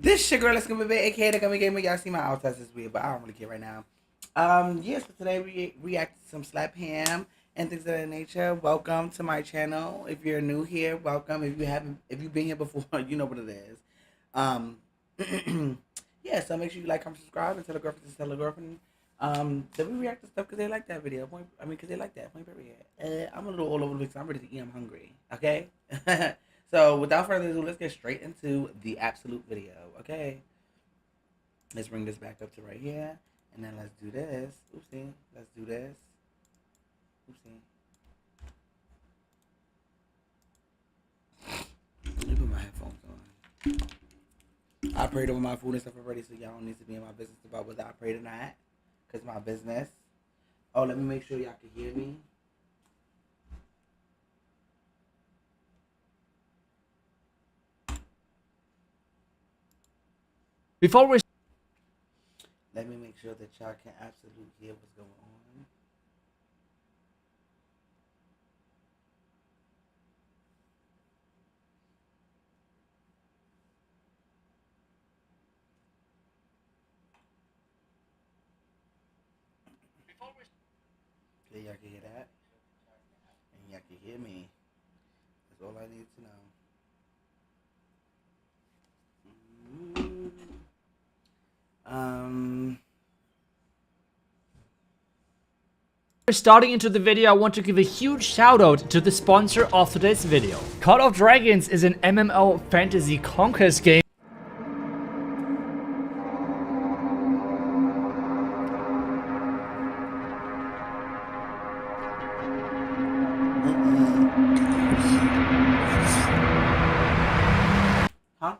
This your girl is gonna be aka the Gummy Gamer. Y'all see my outfits is weird, but I don't really care right now. Yeah, so today we react to some slap ham and things of that nature. Welcome to my channel. If you're new here, welcome. If you've been here before, you know what it is. Um, yeah, so make sure you like, comment, subscribe, and tell a girlfriend to tell a girlfriend. That we react to stuff because they like that video. Because they like that. Point period. I'm a little all over the place. I'm ready to eat. I'm hungry. Okay. So without further ado, let's get straight into the absolute video. Okay. Let's bring this back up to right here, and then let's do this. Oopsie. Let's do this. Oopsie. Let me put my headphones on. I prayed over my food and stuff already, so y'all don't need to be in my business about whether I prayed or not. Because my business. Oh, let me make sure y'all can hear me. Before we Let me make sure that y'all can absolutely hear what's going on. Okay, y'all can hear that? And y'all can hear me. That's all I need to know. We're starting into the video, I want to give a huge shout out to the sponsor of today's video. Call of Dragons is an MMO fantasy conquest game. Huh?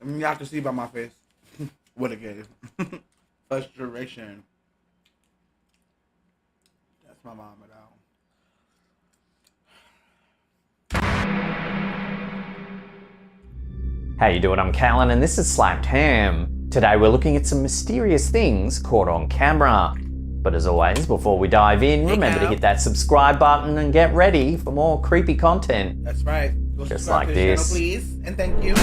Y'all can see by my face what it gave. Frustration. That's my mama though. How you doing? I'm Callan and this is Slapped Ham. Today we're looking at some mysterious things caught on camera. But as always, before we dive in, remember to hit that subscribe button and get ready for more creepy content. That's right. Go Just subscribe like to the channel, this. please, and thank you.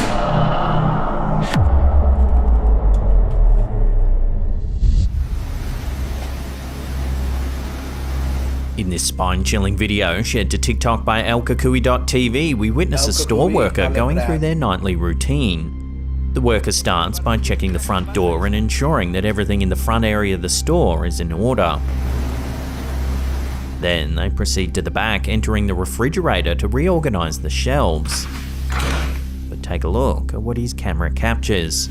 In this spine-chilling video shared to TikTok by elkakui.tv, we witness a store worker going through their nightly routine. The worker starts by checking the front door and ensuring that everything in the front area of the store is in order. Then they proceed to the back, entering the refrigerator to reorganize the shelves. But take a look at what his camera captures.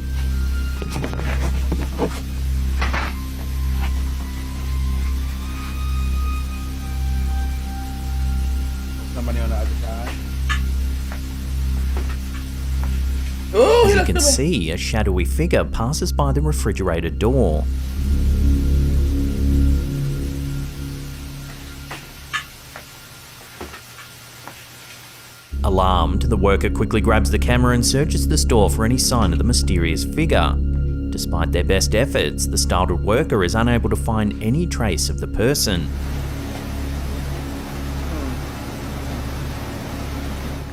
Somebody on the other side. Ooh, As you can see, a shadowy figure passes by the refrigerator door. Alarmed, the worker quickly grabs the camera and searches the store for any sign of the mysterious figure. Despite their best efforts, the startled worker is unable to find any trace of the person.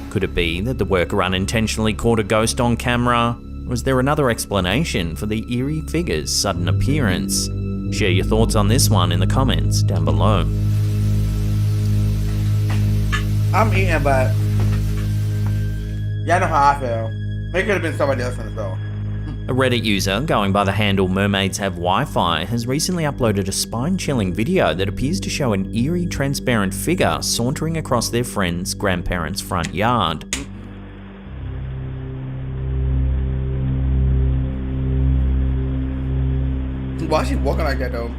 Could it be that the worker unintentionally caught a ghost on camera? Or is there another explanation for the eerie figure's sudden appearance? Share your thoughts on this one in the comments down below. I'm eating, but y'all know how I feel. It could have been somebody else in the store. A Reddit user going by the handle Mermaids Have Wi-Fi has recently uploaded a spine-chilling video that appears to show an eerie transparent figure sauntering across their friend's grandparents' front yard. Why is she walking like that though?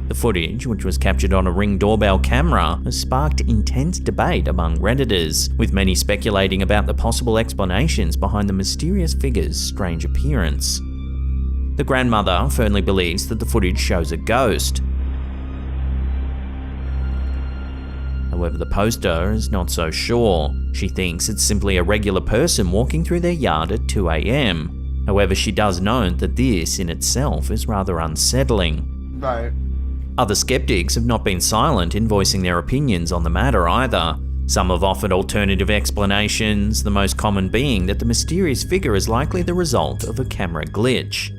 The footage, which was captured on a Ring doorbell camera, has sparked intense debate among Redditors, with many speculating about the possible explanations behind the mysterious figure's strange appearance. The grandmother firmly believes that the footage shows a ghost. However, the poster is not so sure. She thinks it's simply a regular person walking through their yard at 2 AM. However, she does note that this in itself is rather unsettling. Right. Other skeptics have not been silent in voicing their opinions on the matter either. Some have offered alternative explanations, the most common being that the mysterious figure is likely the result of a camera glitch.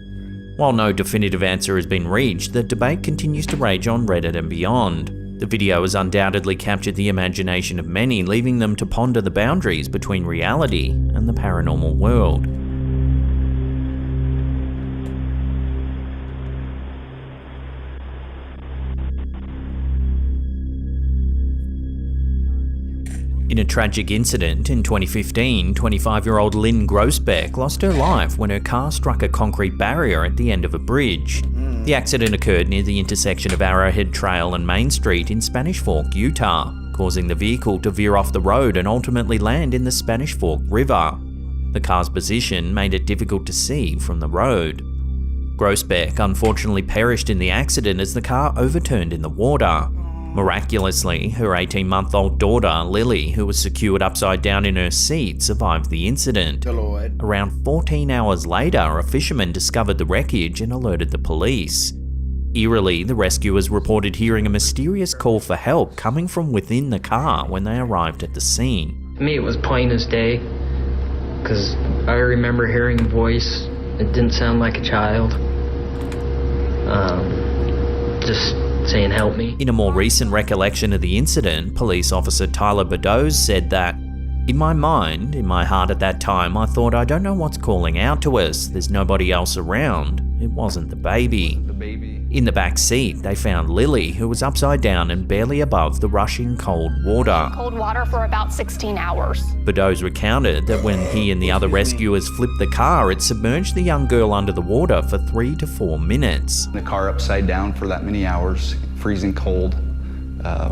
While no definitive answer has been reached, the debate continues to rage on Reddit and beyond. The video has undoubtedly captured the imagination of many, leaving them to ponder the boundaries between reality and the paranormal world. In a tragic incident in 2015, 25-year-old Lynn Grossbeck lost her life when her car struck a concrete barrier at the end of a bridge. The accident occurred near the intersection of Arrowhead Trail and Main Street in Spanish Fork, Utah, causing the vehicle to veer off the road and ultimately land in the Spanish Fork River. The car's position made it difficult to see from the road. Grossbeck unfortunately perished in the accident as the car overturned in the water. Miraculously, her 18-month-old daughter, Lily, who was secured upside down in her seat, survived the incident. Good Lord. Around 14 hours later, a fisherman discovered the wreckage and alerted the police. Eerily, the rescuers reported hearing a mysterious call for help coming from within the car when they arrived at the scene. To me, it was plain as day, because I remember hearing a voice. It didn't sound like a child. Just saying, help me. In a more recent recollection of the incident, police officer Tyler Beddoes said that, "In my mind, in my heart at that time, I thought, I don't know what's calling out to us. There's nobody else around. It wasn't the baby." In the back seat, they found Lily, who was upside down and barely above the rushing cold water. Cold water for about 16 hours. Beddoes recounted that when he and the other rescuers flipped the car, it submerged the young girl under the water for 3 to 4 minutes. The car upside down for that many hours, freezing cold.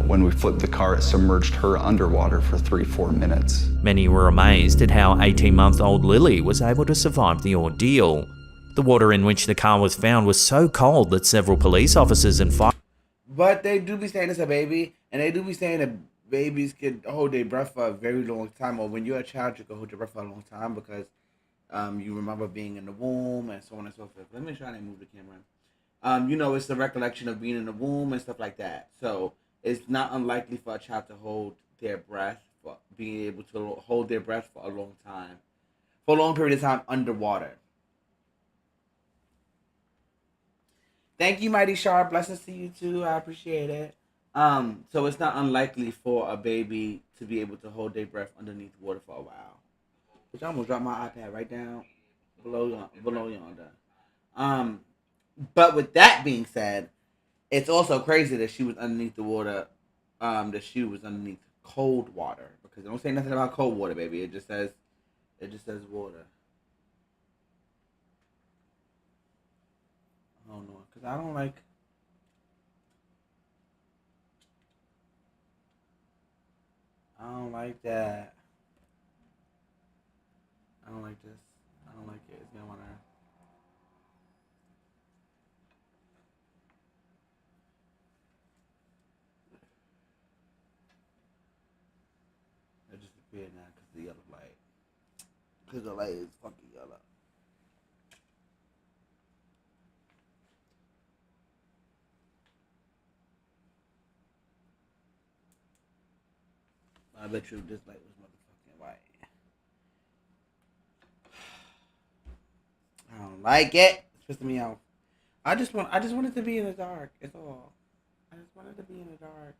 When we flipped the car, it submerged her underwater for 3-4 minutes. Many were amazed at how 18-month-old Lily was able to survive the ordeal. The water in which the car was found was so cold that several police officers and fire... But they do be saying it's a baby, and they do be saying that babies can hold their breath for a very long time, or when you're a child, you can hold your breath for a long time because you remember being in the womb and so on and so forth. Let me try and move the camera. You know, it's the recollection of being in the womb and stuff like that. So it's not unlikely for a child to hold their breath, for being able to hold their breath for a long time, for a long period of time underwater. Thank you, Mighty Sharp. Blessings to you too. I appreciate it. So it's not unlikely for a baby to be able to hold their breath underneath water for a while. Which I almost dropped my iPad right down below yonder. But with that being said, it's also crazy that she was underneath the water. That she was underneath cold water, because it don't say nothing about cold water, baby. It just says water. Oh no, because I don't like that. I don't like this. I don't like it. It's gonna wanna. It just appeared now because the yellow light. Because the light is fucking yellow. I bet you this light was motherfucking white. I don't like it. It's pissing me off. I just wanted to be in the dark. It's all. I just wanted to be in the dark.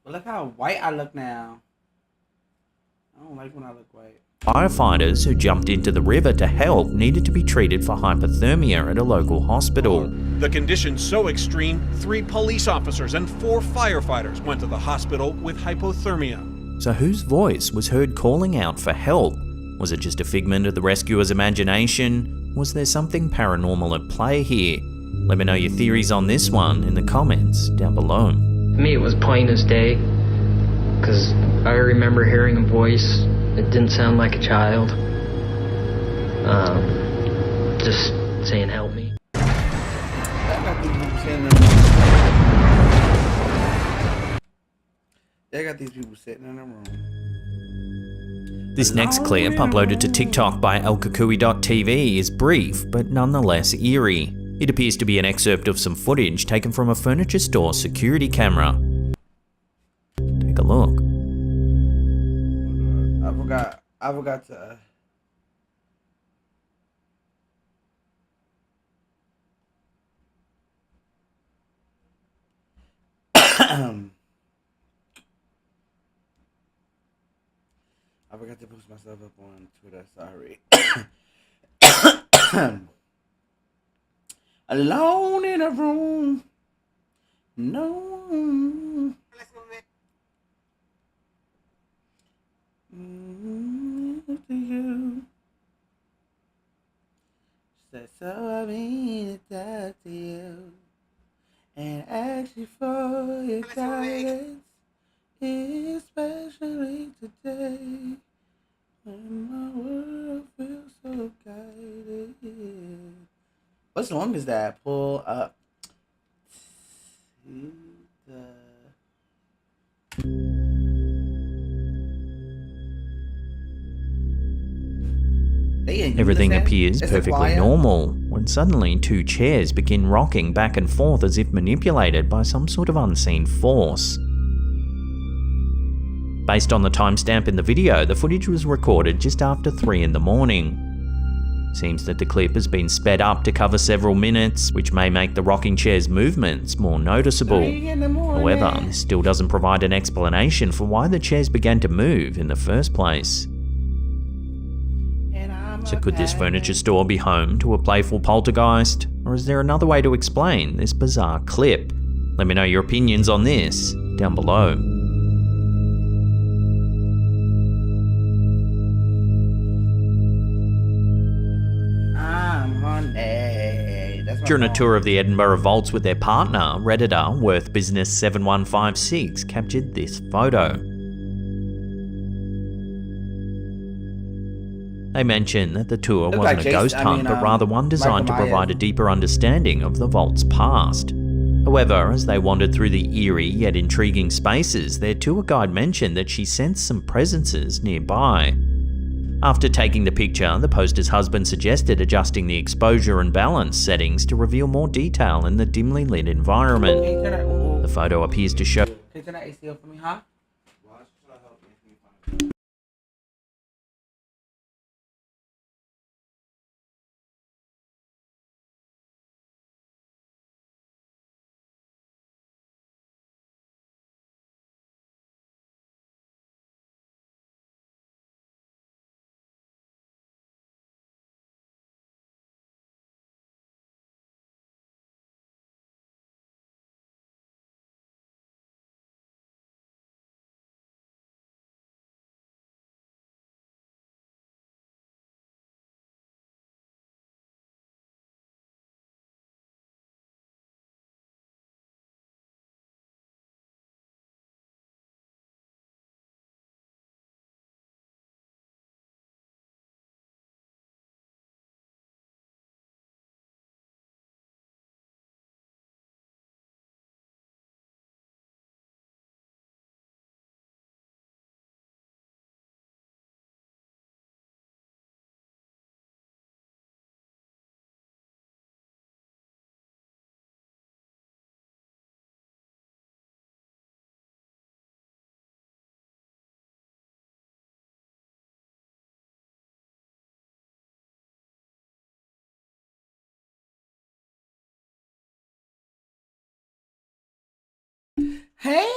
But look how white I look now. I don't like when I look white. Firefighters who jumped into the river to help needed to be treated for hypothermia at a local hospital. The condition so extreme, 3 police officers and 4 firefighters went to the hospital with hypothermia. So whose voice was heard calling out for help? Was it just a figment of the rescuer's imagination? Was there something paranormal at play here? Let me know your theories on this one in the comments down below. To me, it was plain as day, because I remember hearing a voice. It didn't sound like a child. Just saying, help me. They got these people sitting in a room. This next clip, uploaded to TikTok by elkakui.tv, is brief, but nonetheless eerie. It appears to be an excerpt of some footage taken from a furniture store security camera. Take a look. I forgot to... I forgot to post myself up on Twitter, sorry. Alone in a room. No. To you. Said so I mean to talk to you and ask you for your guidance, especially today when my world feels so guided. What song is that? Pull up to the... Everything appears perfectly normal, when suddenly two chairs begin rocking back and forth as if manipulated by some sort of unseen force. Based on the timestamp in the video, the footage was recorded just after 3 in the morning. Seems that the clip has been sped up to cover several minutes, which may make the rocking chair's movements more noticeable. However, this still doesn't provide an explanation for why the chairs began to move in the first place. So could this furniture store be home to a playful poltergeist? Or is there another way to explain this bizarre clip? Let me know your opinions on this down below. During a tour of the Edinburgh Vaults with their partner, Redditor Worth Business 7156 captured this photo. They mentioned that the tour wasn't a ghost hunt, but rather one designed to provide a deeper understanding of the vault's past. However, as they wandered through the eerie yet intriguing spaces, their tour guide mentioned that she sensed some presences nearby. After taking the picture, the poster's husband suggested adjusting the exposure and balance settings to reveal more detail in the dimly lit environment. The photo appears to show... Can you turn that AC off for me, huh? Hey,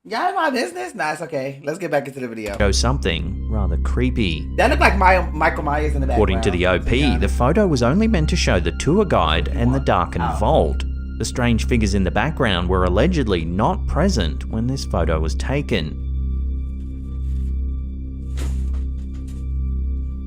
y'all in my business? Nah, it's okay. Let's get back into the video. Show something rather creepy. That looked like Michael Myers in the background. According to the OP, the photo was only meant to show the tour guide and the darkened vault. The strange figures in the background were allegedly not present when this photo was taken.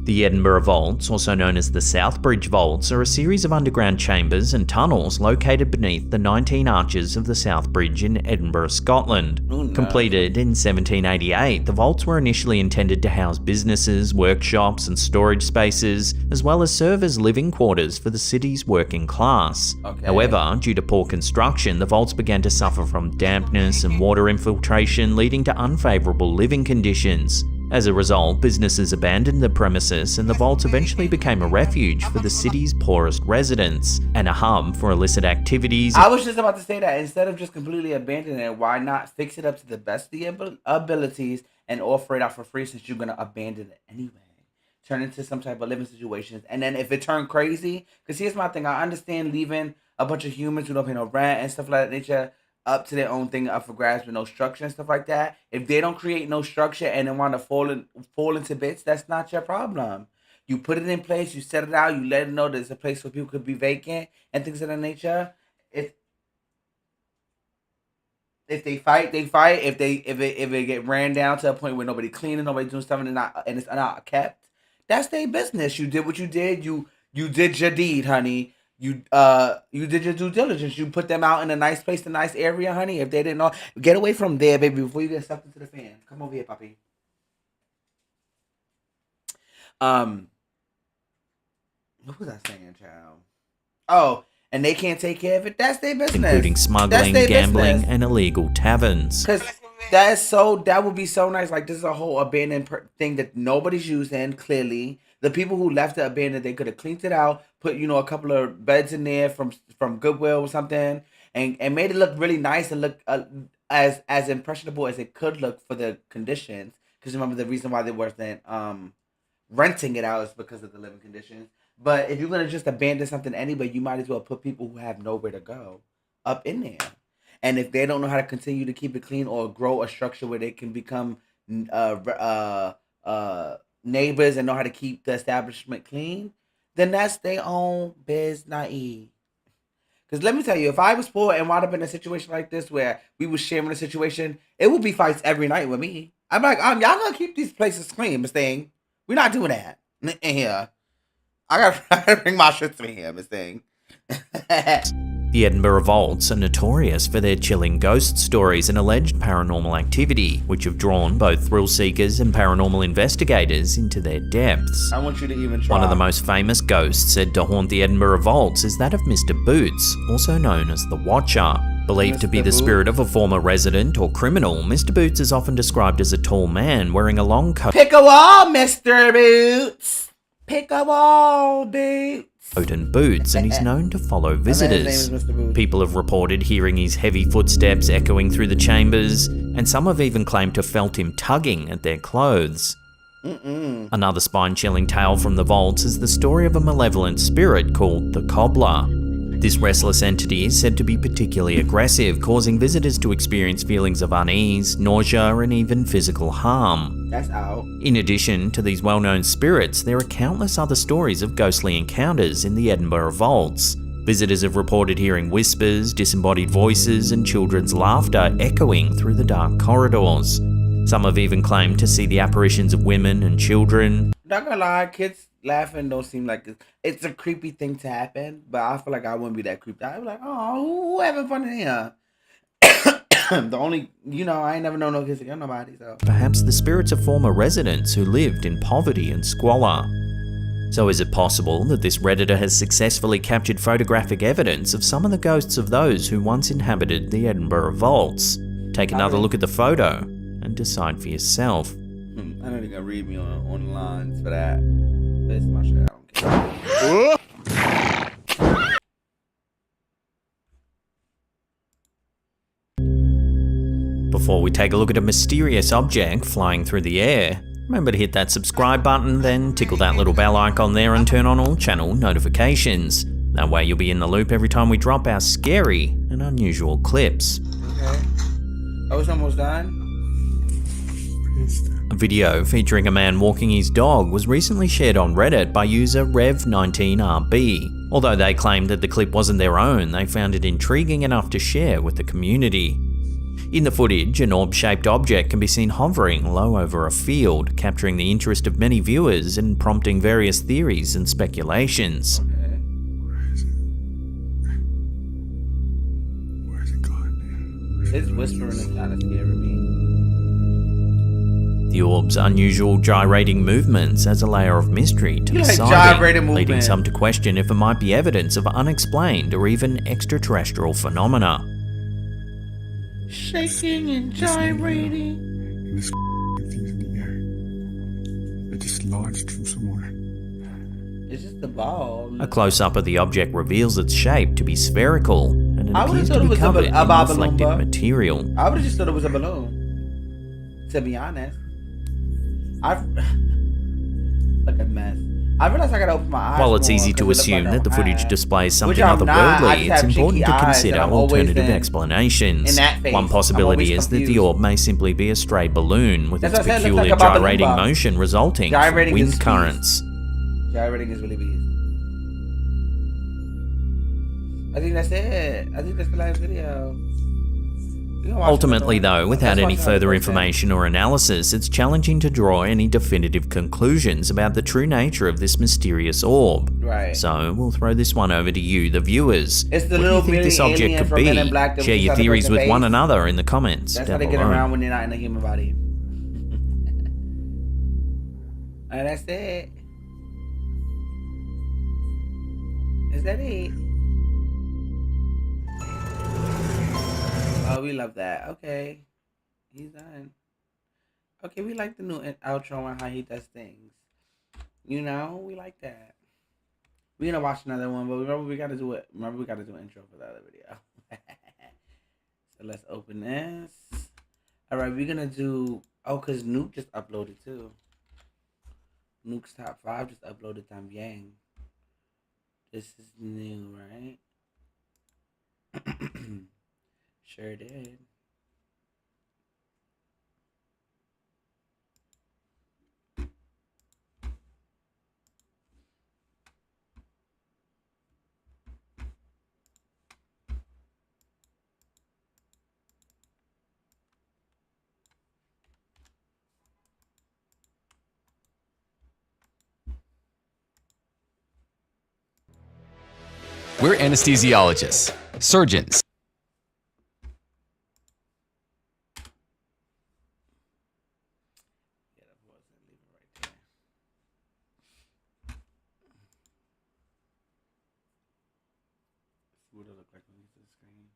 The Edinburgh Vaults, also known as the Southbridge Vaults, are a series of underground chambers and tunnels located beneath the 19 arches of the South Bridge in Edinburgh, Scotland. Completed in 1788, the vaults were initially intended to house businesses, workshops and storage spaces, as well as serve as living quarters for the city's working class. However, due to poor construction, the vaults began to suffer from dampness and water infiltration, leading to unfavourable living conditions. As a result, businesses abandoned the premises and the vaults eventually became a refuge for the city's poorest residents and a hub for illicit activities. I was just about to say that instead of just completely abandoning it, why not fix it up to the best of your abilities and offer it out for free since you're going to abandon it anyway? Turn into some type of living situations. And then if it turned crazy, because here's my thing, I understand leaving a bunch of humans who don't pay no rent and stuff like that nature up to their own thing up for grabs with no structure and stuff like that. If they don't create no structure and then want to fall into bits, that's not your problem. You put it in place, you set it out, you let it know there's a place where people could be vacant and things of that nature. If they fight, they fight. If it get ran down to a point where nobody cleaning, nobody doing stuff and it's not kept, that's their business. You did what you did. You did your deed, honey. You did your due diligence. You put them out in a nice place, a nice area, honey. If they didn't know, get away from there, baby, before you get sucked into the fan. Come over here, puppy. What was I saying, child? Oh, and they can't take care of it. That's their business. Including smuggling, gambling, and illegal taverns. Because that would be so nice. Like, this is a whole abandoned thing that nobody's using, clearly. The people who left it abandoned, they could have cleaned it out, put, a couple of beds in there from Goodwill or something, and made it look really nice and look as impressionable as it could look for the conditions. Because remember, the reason why they wasn't renting it out is because of the living conditions. But if you're going to just abandon something anyway, you might as well put people who have nowhere to go up in there. And if they don't know how to continue to keep it clean or grow a structure where they can become neighbors and know how to keep the establishment clean, then that's their own business. Because let me tell you, if I was poor and wound up in a situation like this where we was sharing a situation, it would be fights every night with me. I'm like, y'all gonna keep these places clean, Miss Thing. We're not doing that in here. I gotta bring my shit to here, Miss Thing. The Edinburgh Vaults are notorious for their chilling ghost stories and alleged paranormal activity, which have drawn both thrill seekers and paranormal investigators into their depths. I want you to even try. One of the most famous ghosts said to haunt the Edinburgh Vaults is that of Mr. Boots, also known as the Watcher. Believed to be the spirit of a former resident or criminal, Mr. Boots is often described as a tall man wearing a long coat. Pick a wall, Mr. Boots. Pick a wall, Boots. Coat and boots, and he's known to follow visitors. People have reported hearing his heavy footsteps echoing through the chambers, and some have even claimed to have felt him tugging at their clothes. Another spine-chilling tale from the vaults is the story of a malevolent spirit called the Cobbler. This restless entity is said to be particularly aggressive, causing visitors to experience feelings of unease, nausea, and even physical harm. That's out. In addition to these well-known spirits, there are countless other stories of ghostly encounters in the Edinburgh Vaults. Visitors have reported hearing whispers, disembodied voices, and children's laughter echoing through the dark corridors. Some have even claimed to see the apparitions of women and children. Not gonna lie, kids laughing don't seem like it's a creepy thing to happen, but I feel like I wouldn't be that creeped out. I'd be like, oh, who having fun in here? The only, I ain't never known no kids to kill nobody, so. Perhaps the spirits of former residents who lived in poverty and squalor. So is it possible that this Redditor has successfully captured photographic evidence of some of the ghosts of those who once inhabited the Edinburgh Vaults? Take another look at the photo and decide for yourself. I know you're gonna read me on the lines for that. That's my shit. I don't care. Before we take a look at a mysterious object flying through the air, remember to hit that subscribe button, then tickle that little bell icon there and turn on all channel notifications. That way you'll be in the loop every time we drop our scary and unusual clips. Okay. I was almost done. A video featuring a man walking his dog was recently shared on Reddit by user Rev19RB. Although they claimed that the clip wasn't their own, they found it intriguing enough to share with the community. In the footage, an orb-shaped object can be seen hovering low over a field, capturing the interest of many viewers and prompting various theories and speculations. Where's it gone? His whispering is kind of scaring me. The orb's unusual gyrating movements adds a layer of mystery to the like sighting, gyrating movement. leading some to question if it might be evidence of unexplained or even extraterrestrial phenomena. Shaking and gyrating. And this things in the air. It just lodged from somewhere. It's just the ball. A close-up of the object reveals its shape to be spherical, and it I would've appears thought to it be was a covered in balloon, reflective but- material. I would have just thought it was a balloon. To be honest. Look at mess. I realized I gotta open my eyes. While it's more, easy 'cause to it looks assume like that the I'm footage high. displays Which something I'm not. I otherworldly, just it's have important cheeky to eyes consider and I'm always alternative in explanations. that phase. One I'm possibility always is that the confused. orb may simply be a stray balloon with That's its what I said, it looks peculiar like a Babalumba. gyrating motion resulting Gyrating from is wind speed. currents. Gyrating is really beast. I think that's it. I think that's the last video. We can watch Ultimately, another one. though, without Let's any watch further another information or analysis, it's challenging to draw any definitive conclusions about the true nature of this mysterious orb. Right. So, we'll throw this one over to you, the viewers. It's the What do little you think this mini object alien could from Men in be? Black that Share was your inside the theories person's with one face. another in the comments That's down how they get below. around when they're not in a human body. And that's it. Is that it? Oh, we love that. Okay. He's done. Okay, we like the new outro and how he does things. You know, we like that. We're gonna watch another one, but remember we gotta do it. Remember we gotta do an intro for the other video. So let's open this. Alright, we're gonna do cause Nuke just uploaded too. Nuke's top 5 just uploaded También. This is new, right? Sure did. We're anesthesiologists, surgeons. What does it look like when you see the screen?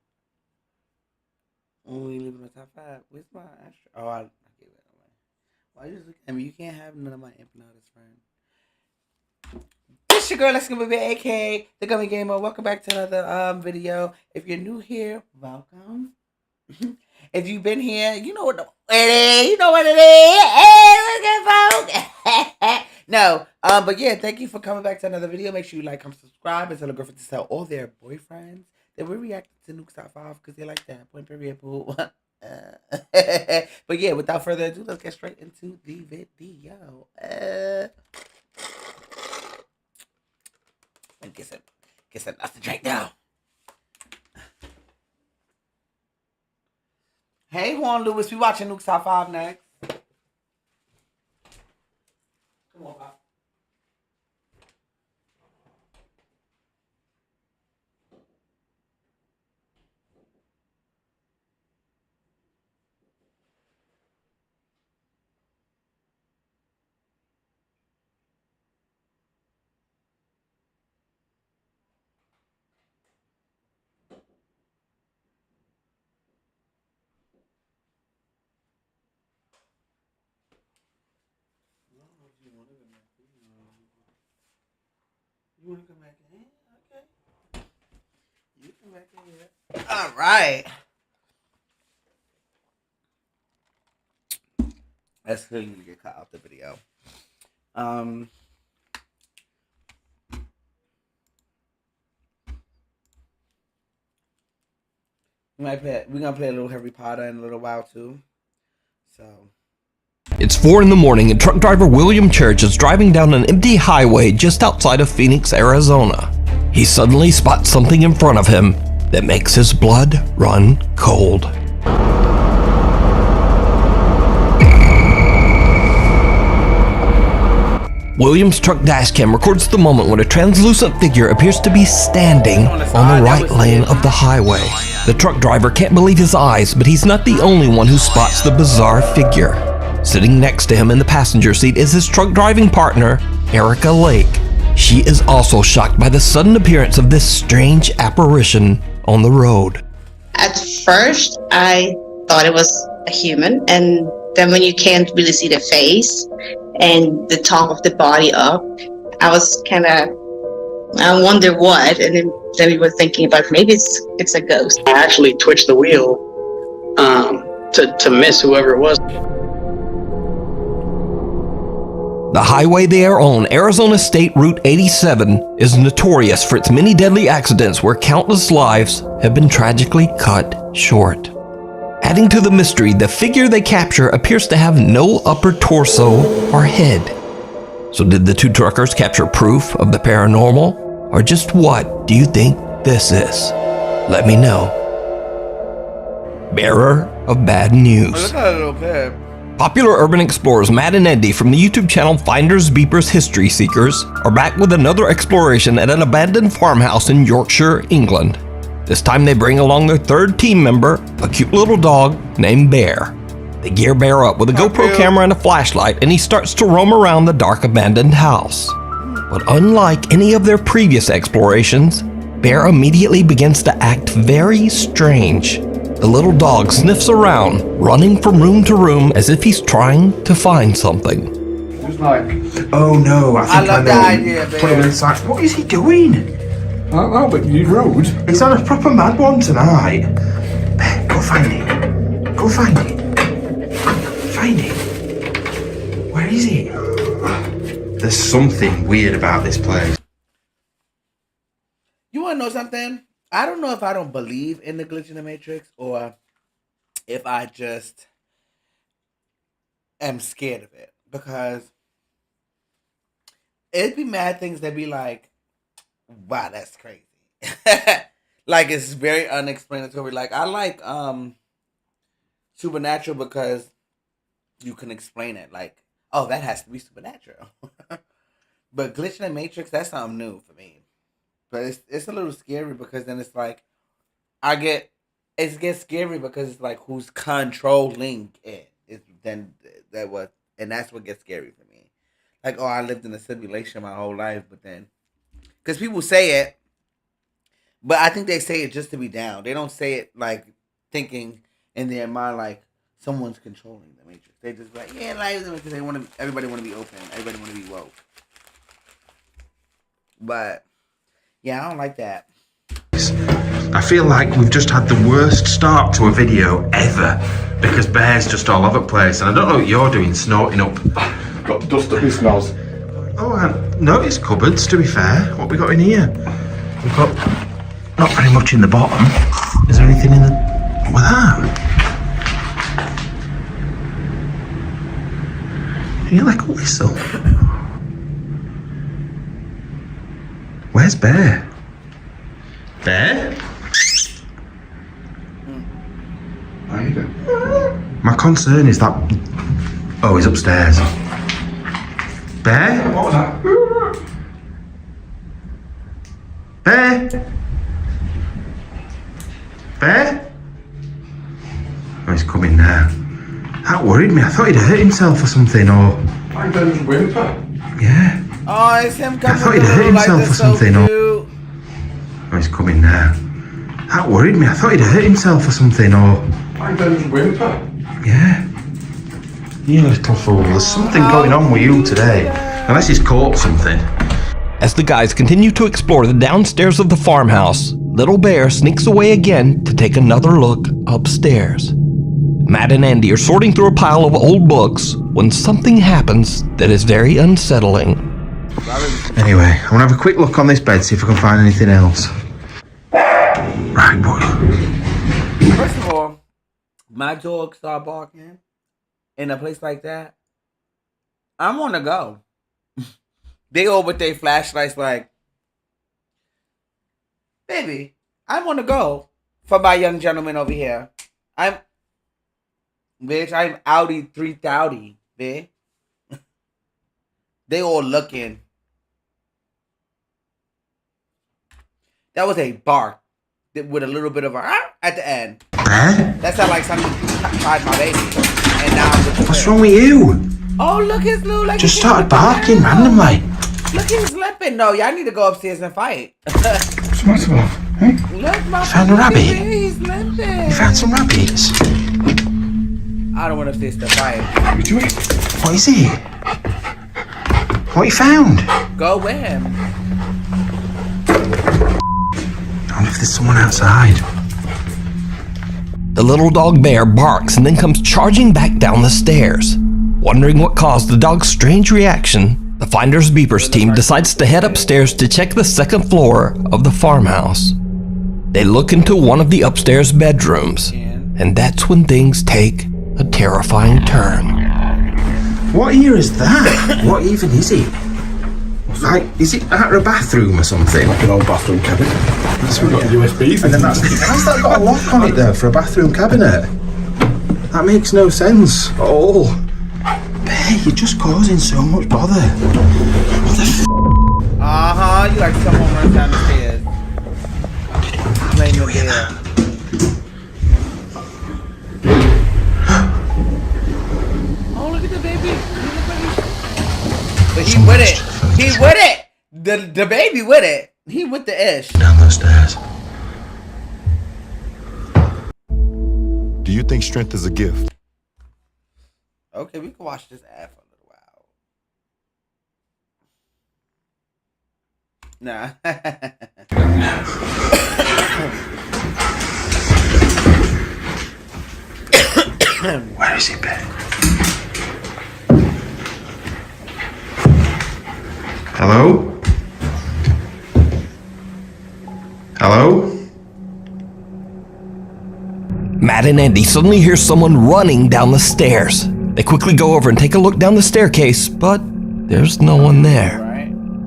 Oh, we live in the top 5. Where's my extra? Oh, I gave it away. Why you just look at me? You can't have none of my empanadas, friend. It's your girl, Let's Go Baby, aka The Gummy Gamer. Welcome back to another video. If you're new here, welcome. If you've been here, you know what it is. You know what it is. Hey, look at folks. No, but yeah, thank you for coming back to another video. Make sure you like, comment, subscribe, and tell a girlfriend to tell all their boyfriends that we're reacting to Nuke's Top 5 because they like that. Point period, boo. But yeah, without further ado, let's get straight into the video. And get some nothing to drink now. Hey, Juan Lewis, we watching Nuke's Top 5 next. Come on, Pop. You want to come back in? Okay. You come back in here. All right. That's clearly going to get cut out the video. We're going to play a little Harry Potter in a little while too. So... It's 4 in the morning and truck driver William Church is driving down an empty highway just outside of Phoenix, Arizona. He suddenly spots something in front of him that makes his blood run cold. Williams' truck dashcam records the moment when a translucent figure appears to be standing on the right lane of the highway. The truck driver can't believe his eyes, but he's not the only one who spots the bizarre figure. Sitting next to him in the passenger seat is his truck driving partner, Erica Lake. She is also shocked by the sudden appearance of this strange apparition on the road. At first, I thought it was a human, and then when you can't really see the face and the top of the body up, I was kind of, I wonder what, and then we were thinking about maybe it's a ghost. I actually twitched the wheel to miss whoever it was. The highway they are on, Arizona State Route 87, is notorious for its many deadly accidents where countless lives have been tragically cut short. Adding to the mystery, the figure they capture appears to have no upper torso or head. So did the two truckers capture proof of the paranormal? Or just what do you think this is? Let me know. Bearer of bad news. Look at that little pig. Popular urban explorers Matt and Andy from the YouTube channel Finders Beepers History Seekers are back with another exploration at an abandoned farmhouse in Yorkshire, England. This time they bring along their third team member, a cute little dog named Bear. They gear Bear up with a GoPro camera and a flashlight, and he starts to roam around the dark abandoned house. But unlike any of their previous explorations, Bear immediately begins to act very strange. The little dog sniffs around, running from room to room as if he's trying to find something. Just like, oh no, I think love that idea, put him inside. What is he doing? Oh, but you rode. He's on a proper mad one tonight. Bear, go find it. Go find it. Find it. Where is he? There's something weird about this place. You want to know something? I don't know if I don't believe in the glitch in the Matrix or if I just am scared of it. Because it'd be mad things that be like, wow, that's crazy. Like, it's very unexplanatory. Like, I like Supernatural because you can explain it. Like, oh, that has to be supernatural. But glitch in the Matrix, that's something new for me. But it's a little scary because then it's like, it gets scary because it's like, who's controlling it? And that's what gets scary for me. Like, oh, I lived in a simulation my whole life, but then, because people say it, but I think they say it just to be down. They don't say it like thinking in their mind like someone's controlling the Matrix. They just like, yeah, like, because everybody want to be open, everybody want to be woke. But yeah, I don't like that. I feel like we've just had the worst start to a video ever because Bear's just all over the place, and I don't know what you're doing, snorting up. Got dust up his nose. Oh, I noticed cupboards, to be fair. What we got in here? We've got not very much in the bottom. Is there anything in the... What's that? Can you like a whistle? Where's Bear? Bear? How you doing? My concern is that... Oh, he's upstairs. Bear? What was that? Bear? Bear? Oh, he's coming now. That worried me. I thought he'd hurt himself or something, or... I don't whimper. Yeah. Oh, it's him coming. I thought he'd hurt himself or something, or... Oh, he's coming now. That worried me. I thought he'd hurt himself or something, or... I don't whimper. Yeah. You little fool. There's something going on with you today. Unless he's caught something. As the guys continue to explore the downstairs of the farmhouse, Little Bear sneaks away again to take another look upstairs. Matt and Andy are sorting through a pile of old books when something happens that is very unsettling. Anyway, I want to have a quick look on this bed, see if I can find anything else. Right, boy. First of all, my dog start barking in a place like that, I'm on the go. They go with their flashlights like, baby, I'm on the go for my young gentleman over here. I'm Audi 3000, bitch. They all looking. That was a bark with a little bit of a at the end. Bear? That sounded like something tried my baby. And now I'm with What's wrong with you? Oh, look, his little like Just started barking randomly. Look, he's limping. No, y'all need to go upstairs and fight. What's the matter, love? Hey? Look, my Found a rabbit? He's limping. You found some rabbits? I don't want to fist the fight. What are you doing? What is it? What you found? Go with him. I wonder if there's someone outside. The little dog Bear barks and then comes charging back down the stairs. Wondering what caused the dog's strange reaction, the Finders Beepers team decides to head upstairs to check the second floor of the farmhouse. They look into one of the upstairs bedrooms, and that's when things take a terrifying turn. What ear is that? What even is it? Like, is it out of a bathroom or something? Like an old bathroom cabinet. That's what got the USB. And then how's that got a lock on it there for a bathroom cabinet? That makes no sense at all. Bear, you're just causing so much bother. What the f***? Uh-huh, you like someone runs down the stairs. Blame the bear. Oh, look at the baby. But he with it. He with it. The baby with it. He with the ish. Down those stairs. Do you think strength is a gift? Okay, we can watch this ad for a little while. Nah. Where is it, Ben? Hello? Hello? Matt and Andy suddenly hear someone running down the stairs. They quickly go over and take a look down the staircase, but there's no one there.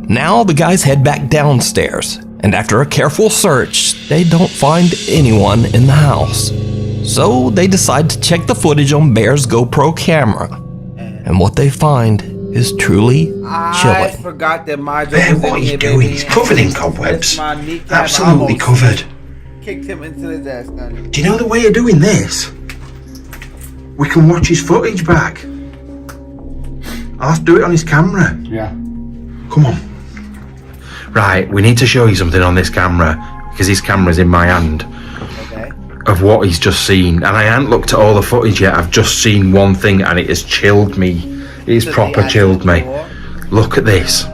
Now the guys head back downstairs, and after a careful search, they don't find anyone in the house. So they decide to check the footage on Bear's GoPro camera, and what they find is truly I chilling. forgot that my Bear, what are you doing? He's covered in cobwebs. Absolutely covered. Kicked him into the desk. Honey. Do you know the way of doing this? We can watch his footage back. I'll have to do it on his camera. Yeah. Come on. Right, we need to show you something on this camera, because his camera's in my hand. Okay. Of what he's just seen. And I haven't looked at all the footage yet. I've just seen one thing and it has chilled me. It's proper chilled me. Look at this.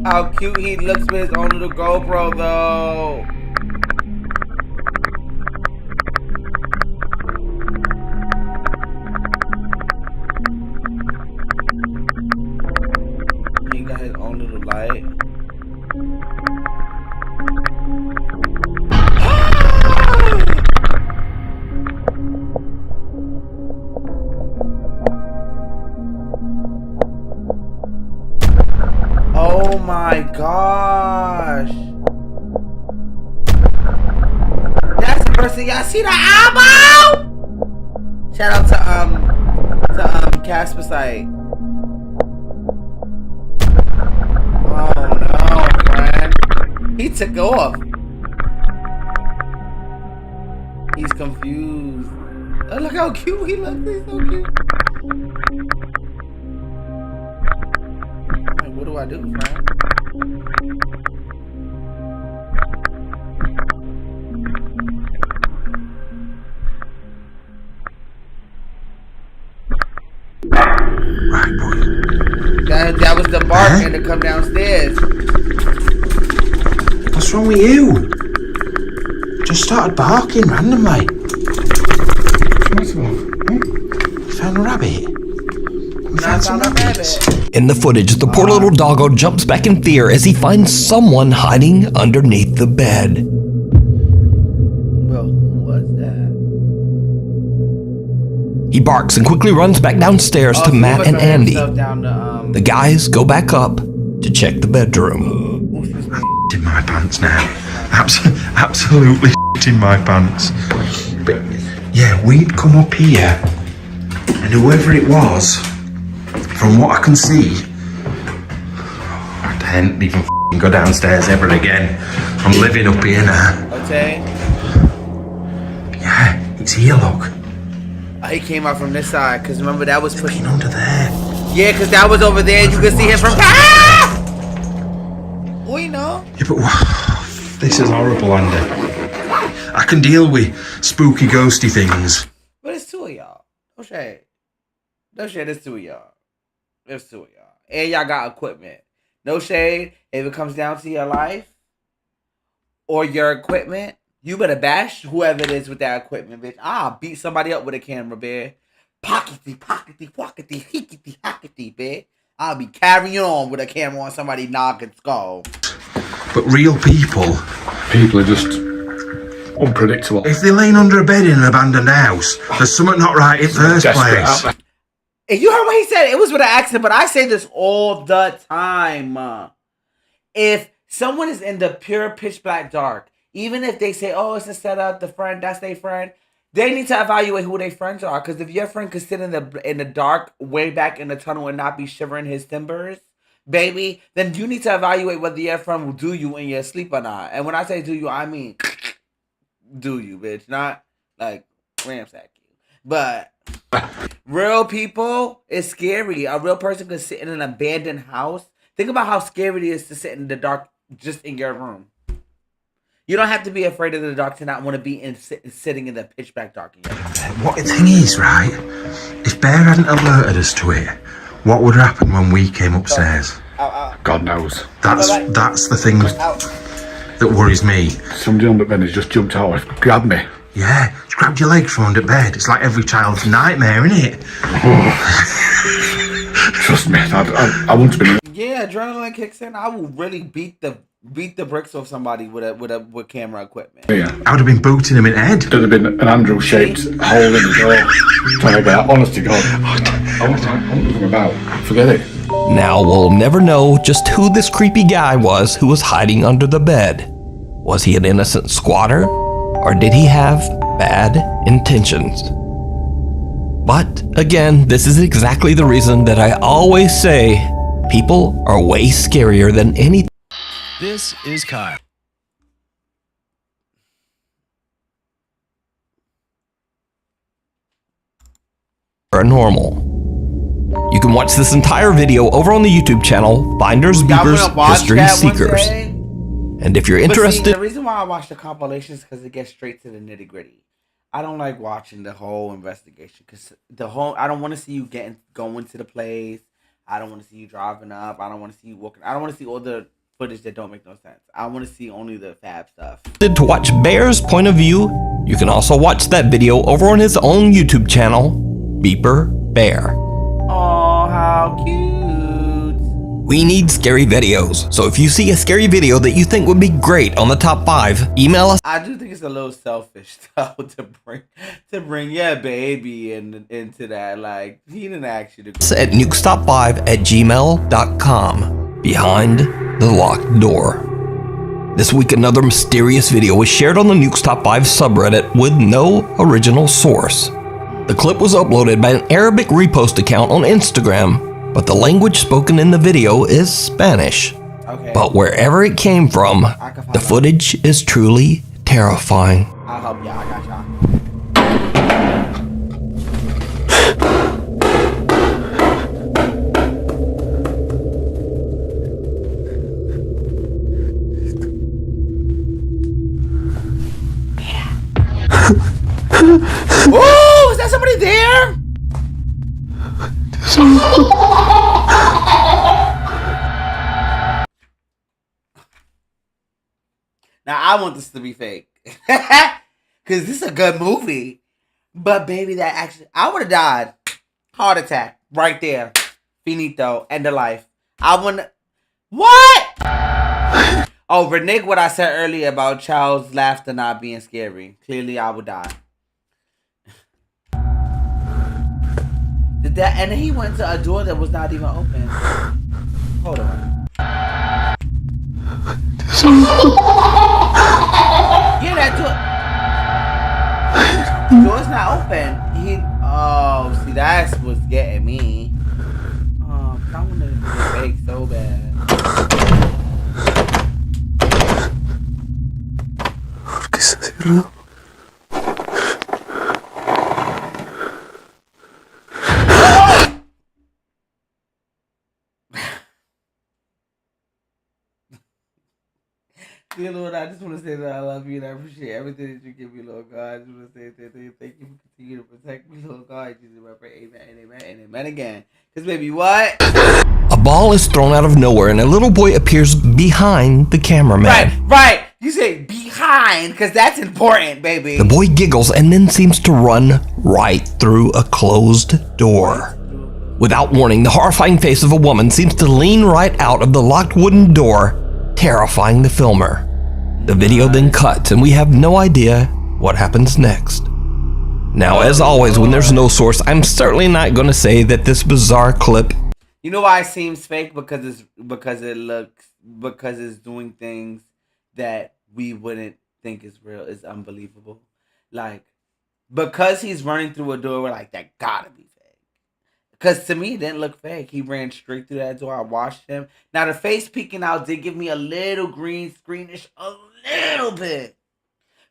How cute he looks with his own little GoPro though. He got his own little light. Oh my gosh. That's the person. Y'all see the eyeball? Shout out to Casper site. Oh no, friend. He took off. He's confused. Oh, look how cute he looks. He's so cute. What do I do, friend? Right, boy. That was the bark and to come downstairs. What's wrong with you? Just started barking randomly. Found a rabbit. We found some rabbits. In the footage, the poor little doggo jumps back in fear as he finds someone hiding underneath the bed. Well, who was that? He barks and quickly runs back downstairs to Matt and Andy. The guys go back up to check the bedroom. I'm in my pants now. Absolutely in my pants. But yeah, we'd come up here, and whoever it was from what I can see, I can't even go downstairs ever again. I'm living up here now. Okay. Yeah, it's here, look. He came out from this side, because remember that was pushing under there. Yeah, because that was over there. You could see him from. Ah! We know. Yeah, but this is horrible, Andy. I can deal with spooky, ghosty things. But it's two of y'all. No shade. No shade, it's two of y'all. It's two of y'all. And y'all got equipment. No shade. If it comes down to your life or your equipment, you better bash whoever it is with that equipment, bitch. I'll beat somebody up with a camera, bitch. Pockety, hickety, hockety, bitch. I'll be carrying on with a camera on somebody knocking skull. But real people. People are just unpredictable. If they're laying under a bed in an abandoned house, there's something not right in first place. If you heard what he said, it was with an accent, but I say this all the time. If someone is in the pure pitch black dark, even if they say, oh, it's a setup, the friend, that's their friend, they need to evaluate who their friends are. Because if your friend could sit in the dark, way back in the tunnel and not be shivering his timbers, baby, then you need to evaluate whether your friend will do you in your sleep or not. And when I say do you, I mean do you, bitch. Not like ransack you. But real people, it's scary. A real person could sit in an abandoned house. Think about how scary it is to sit in the dark just in your room. You don't have to be afraid of the dark to not want to be sitting in the pitch black dark. What the thing is, right? If Bear hadn't alerted us to it, what would happen when we came upstairs? God knows. That's the thing that worries me. Somebody on the bed has just jumped out and grabbed me. Yeah, it's grabbed your legs from under bed. It's like every child's nightmare, isn't it? Trust me, I wouldn't have been. Yeah, adrenaline kicks in. I will really beat the bricks off somebody with camera equipment. Yeah, I would have been booting him in the head. There'd have been an Andrew-shaped hole in the door. Trying to get, honest to God, I wasn't about. Forget it. Now we'll never know just who this creepy guy was who was hiding under the bed. Was he an innocent squatter, or did he have bad intentions? But again, this is exactly the reason that I always say people are way scarier than any. This is Kyle. Paranormal. You can watch this entire video over on the YouTube channel Finders Beepers History Seekers. And if you're interested, see, the reason why I watch the compilations is because it gets straight to the nitty gritty. I don't like watching the whole investigation because I don't want to see you going to the place. I don't want to see you driving up. I don't want to see you walking. I don't want to see all the footage that don't make no sense. I want to see only the fab stuff. To watch Bear's point of view, you can also watch that video over on his own YouTube channel, Beeper Bear. Oh, how cute. We need scary videos, so if you see a scary video that you think would be great on the top 5, email us. I do think it's a little selfish though to bring your baby into that. Like, he didn't ask you to At nukestop5@gmail.com, behind the locked door. This week another mysterious video was shared on the Nukes Top 5 subreddit with no original source. The clip was uploaded by an Arabic repost account on Instagram, but the language spoken in the video is Spanish. Okay. But wherever it came from, the footage is truly terrifying. I'll help y'all. I got y'all. Oh, is that somebody there? Now I want this to be fake, cause this is a good movie. But baby, that actually, I would have died. Heart attack, right there. Finito, end of life. I want. What? Oh, renege what I said earlier about child's laughter not being scary. Clearly, I would die. Did that? And then he went to a door that was not even open. Hold on. Yeah, that door. The door's not open. Oh, see, that's what's getting me. Oh fake so bad. ¿Qué está cerrado? Dear Lord, I just want to say that I love you and I appreciate everything that you give me, Lord God. I just want to say thank you for continuing to protect me, Lord God. Jesus, I pray, amen, and amen, and amen again. Because, baby, what? A ball is thrown out of nowhere and a little boy appears behind the cameraman. Right. You say behind, because that's important, baby. The boy giggles and then seems to run right through a closed door. Without warning, the horrifying face of a woman seems to lean right out of the locked wooden door, terrifying the filmer. The video then cuts and we have no idea what happens next. Now, as always, when there's no source, I'm certainly not going to say that this bizarre clip. You know why it seems fake? Because it's doing things that we wouldn't think is real. It's unbelievable. Like, because he's running through a door, we're like, that gotta be fake. Because to me, it didn't look fake. He ran straight through that door. I watched him. Now, the face peeking out did give me a little green screenish, a little bit.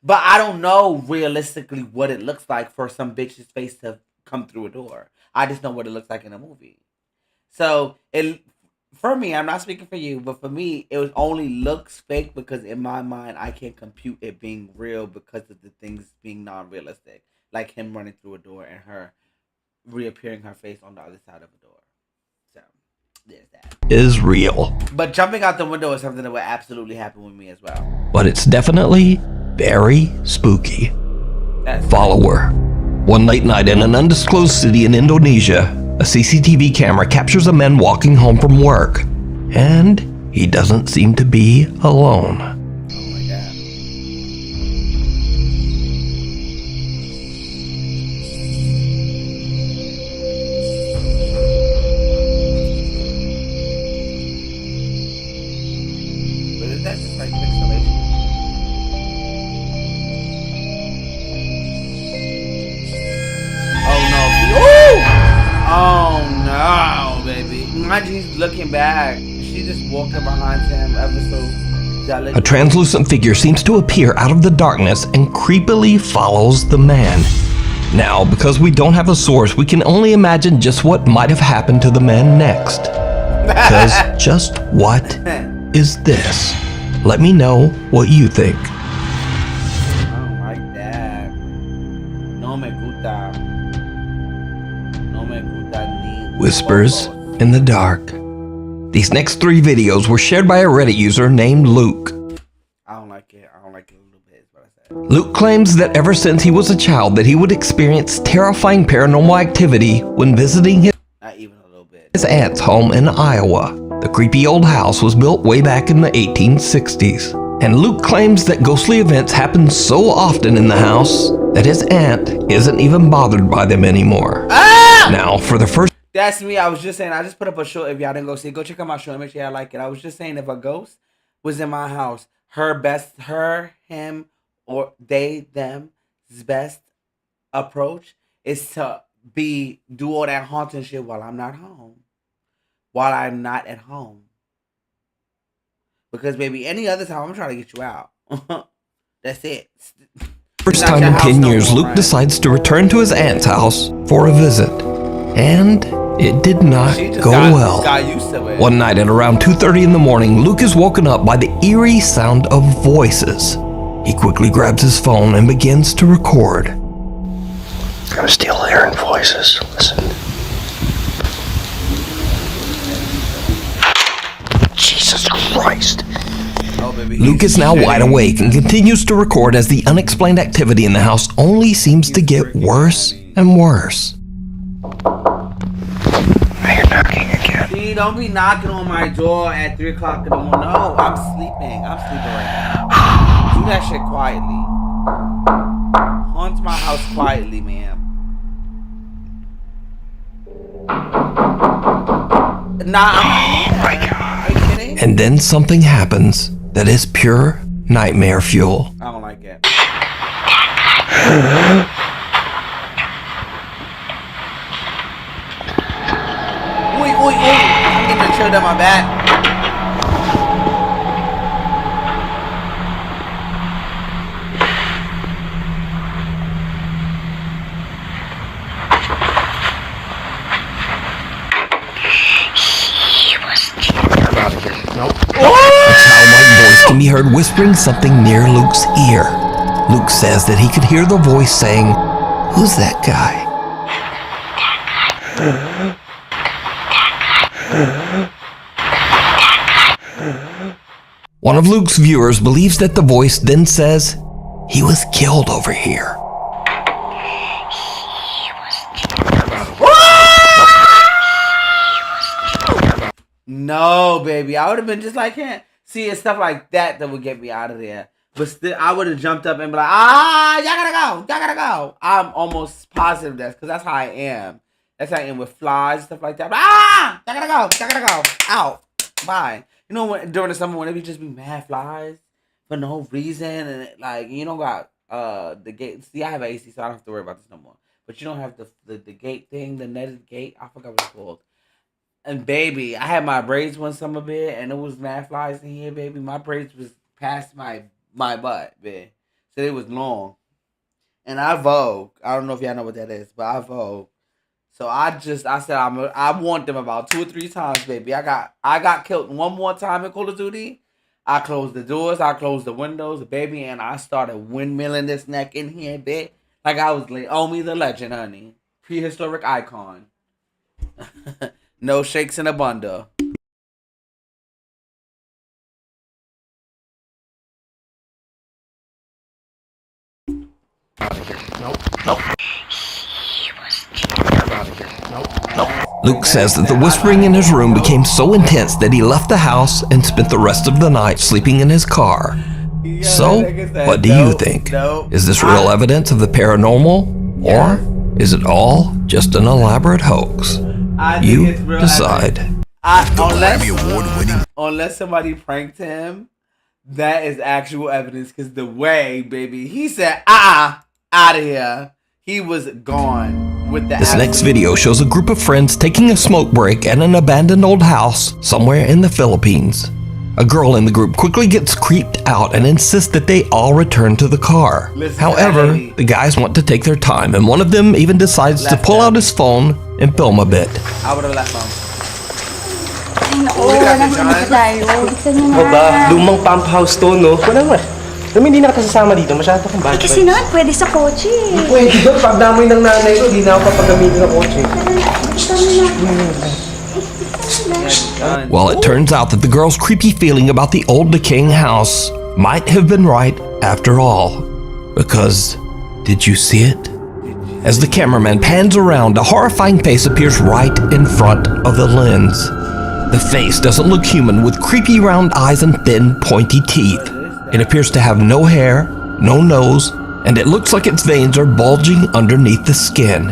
But I don't know realistically what it looks like for some bitch's face to come through a door. I just know what it looks like in a movie. So, for me, I'm not speaking for you, but for me, it was only looks fake because in my mind, I can't compute it being real because of the things being non-realistic. Like him running through a door and her reappearing her face on the other side of a door. So, there's that. Is real. But jumping out the window is something that would absolutely happen with me as well. But it's definitely very spooky. Follower. One late night in an undisclosed city in Indonesia, a CCTV camera captures a man walking home from work. And he doesn't seem to be alone. Imagine he's looking back. She just walking behind him ever so jealous. A translucent figure seems to appear out of the darkness and creepily follows the man. Now, because we don't have a source, we can only imagine just what might have happened to the man next. Because just what is this? Let me know what you think. I don't like that. No me gusta. No me gusta ni. Whispers in the dark. These next 3 videos were shared by a Reddit user named Luke. I don't like it. I don't like it a little bit, is what I said. Luke claims that ever since he was a child that he would experience terrifying paranormal activity when visiting his aunt's home in Iowa. The creepy old house was built way back in the 1860s. And Luke claims that ghostly events happen so often in the house that his aunt isn't even bothered by them anymore. Now, for the first... That's me. I was just saying, I just put up a short. If y'all didn't go see it, go check out my show and make sure y'all like it. I was just saying, if a ghost was in my house, him, or them's best approach is to do all that haunting shit while I'm not home. While I'm not at home. Because, baby, any other time, I'm trying to get you out. That's it. First time in 10 years, Luke decides to return to his aunt's house for a visit. And it did not go well. One night at around 2:30 in the morning, Luke is woken up by the eerie sound of voices. He quickly grabs his phone and begins to record. I'm still hearing voices. Listen. Jesus Christ. Luke is now wide awake and continues to record as the unexplained activity in the house only seems to get worse and worse. Now you're knocking again. See, don't be knocking on my door at 3 o'clock in the morning. No, I'm sleeping. I'm sleeping right now. Do that shit quietly. Haunt my house quietly, ma'am. Nah, oh my God. Are you kidding? And then something happens that is pure nightmare fuel. I don't like it. Wait. I'm getting a should have done my back. A childlike voice can be heard whispering something near Luke's ear. Luke says that he could hear the voice saying, "Who's that guy?" One of Luke's viewers believes that the voice then says, "He was killed over here." No, baby. I would have been just like him. See, it's stuff like that would get me out of there. But still, I would have jumped up and be like, y'all gotta go. Y'all gotta go. I'm almost positive because that's how I am. That's how I am with flies and stuff like that. Y'all gotta go. Y'all gotta go. Out. Bye. You know, during the summer, whenever you just be mad flies for no reason, and you don't got the gate. See, I have an AC, so I don't have to worry about this no more. But you don't have the gate thing, the netted gate. I forgot what it's called. And baby, I had my braids one summer, bit, and it was mad flies in here, baby. My braids was past my butt, bit. So it was long. And I Vogue. I don't know if y'all know what that is, but I Vogue. So I said I want them about 2 or 3 times, baby. I got killed one more time in Call of Duty. I closed the doors, I closed the windows, baby, and I started windmilling this neck in here, bit. Like I was like, Omi the legend, honey. Prehistoric icon. No shakes in a bundle. Luke says that the whispering in his room became so intense that he left the house and spent the rest of the night sleeping in his car. So, what do you think? Is this real evidence of the paranormal? Or is it all just an elaborate hoax? You decide. Unless somebody pranked him, that is actual evidence. Because the way, baby, he said, out of here. He was gone with the. This next video shows a group of friends taking a smoke break at an abandoned old house somewhere in the Philippines. A girl in the group quickly gets creeped out and insists that they all return to the car. However, the guys want to take their time, and one of them even decides to pull out his phone and film a bit. I would have left him. Lumang pump house to, no? Wala nga. Alam mo, hindi na kasasama dito. Masyado kang bad. Kasi naman, pwede sa kotse. Pwede doon. Pag damoy ng nanay ko, hindi na ako papagamitin ng kotse. Well, it turns out that the girl's creepy feeling about the old decaying house might have been right after all. Because, did you see it? As the cameraman pans around, a horrifying face appears right in front of the lens. The face doesn't look human, with creepy round eyes and thin, pointy teeth. It appears to have no hair, no nose, and it looks like its veins are bulging underneath the skin.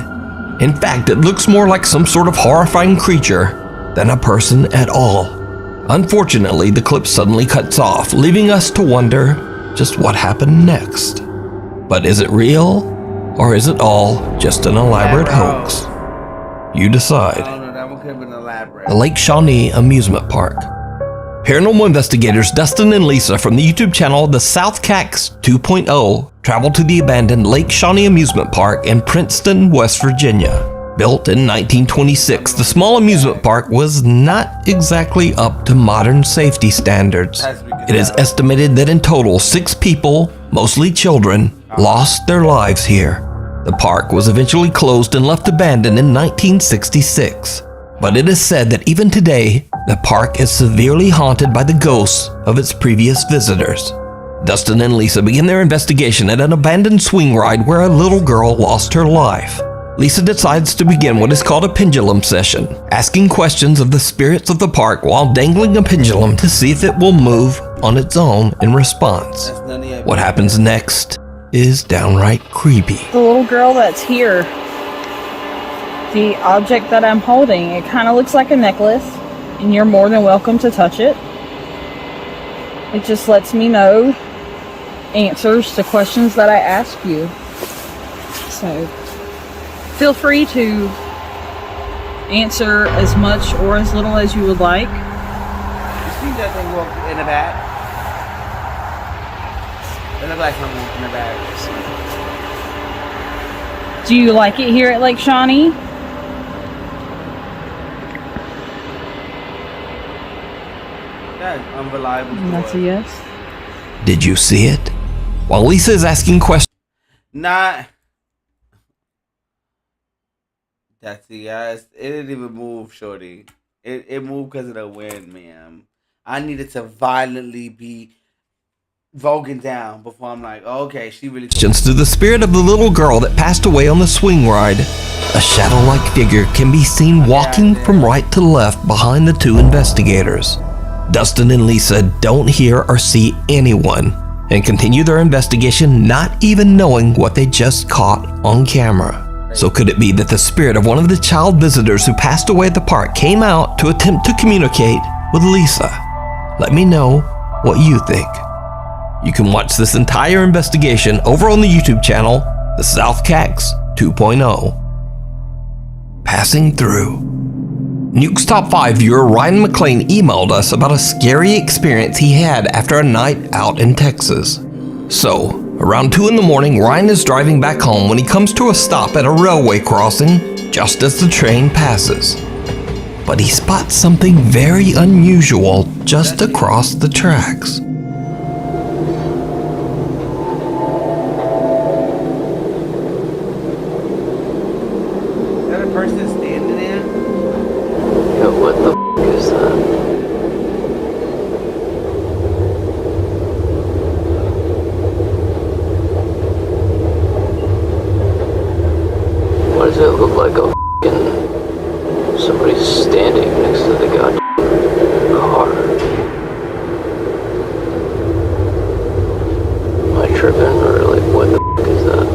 In fact, it looks more like some sort of horrifying creature than a person at all. Unfortunately, the clip suddenly cuts off, leaving us to wonder just what happened next. But is it real, or is it all just an elaborate hoax? You decide. The Lake Shawnee Amusement Park. Paranormal investigators Dustin and Lisa from the YouTube channel The South Cax 2.0 traveled to the abandoned Lake Shawnee Amusement Park in Princeton, West Virginia. Built in 1926, the small amusement park was not exactly up to modern safety standards. It is estimated that in total 6 people, mostly children, lost their lives here. The park was eventually closed and left abandoned in 1966. But it is said that even today, the park is severely haunted by the ghosts of its previous visitors. Dustin and Lisa begin their investigation at an abandoned swing ride where a little girl lost her life. Lisa decides to begin what is called a pendulum session, asking questions of the spirits of the park while dangling a pendulum to see if it will move on its own in response. What happens next is downright creepy. The little girl that's here, the object that I'm holding, it kind of looks like a necklace, and you're more than welcome to touch it. It just lets me know answers to questions that I ask you. So feel free to answer as much or as little as you would like. You see that thing walk in the back? It looked like something in the back. Do you like it here at Lake Shawnee? That's unreliable. That's a yes. Did you see it? While Lisa is asking questions. Not. That's the yes. It didn't even move, shorty. It moved because of the wind, ma'am. I needed to violently be voguing down before I'm like, oh, okay, she really. Questions to the spirit of the little girl that passed away on the swing ride. A shadow-like figure can be seen walking from right to left behind the two investigators. Dustin and Lisa don't hear or see anyone and continue their investigation, not even knowing what they just caught on camera. So could it be that the spirit of one of the child visitors who passed away at the park came out to attempt to communicate with Lisa? Let me know what you think. You can watch this entire investigation over on the YouTube channel, The South Cax 2.0. Passing through. Nuke's Top 5 viewer Ryan McLean emailed us about a scary experience he had after a night out in Texas. So, around 2 in the morning, Ryan is driving back home when he comes to a stop at a railway crossing just as the train passes. But he spots something very unusual just across the tracks. Is that a person standing there? Yo, what the f is that? Why does it look like a f***ing somebody's standing next to the goddamn car? Am I tripping or like what the f*** is that?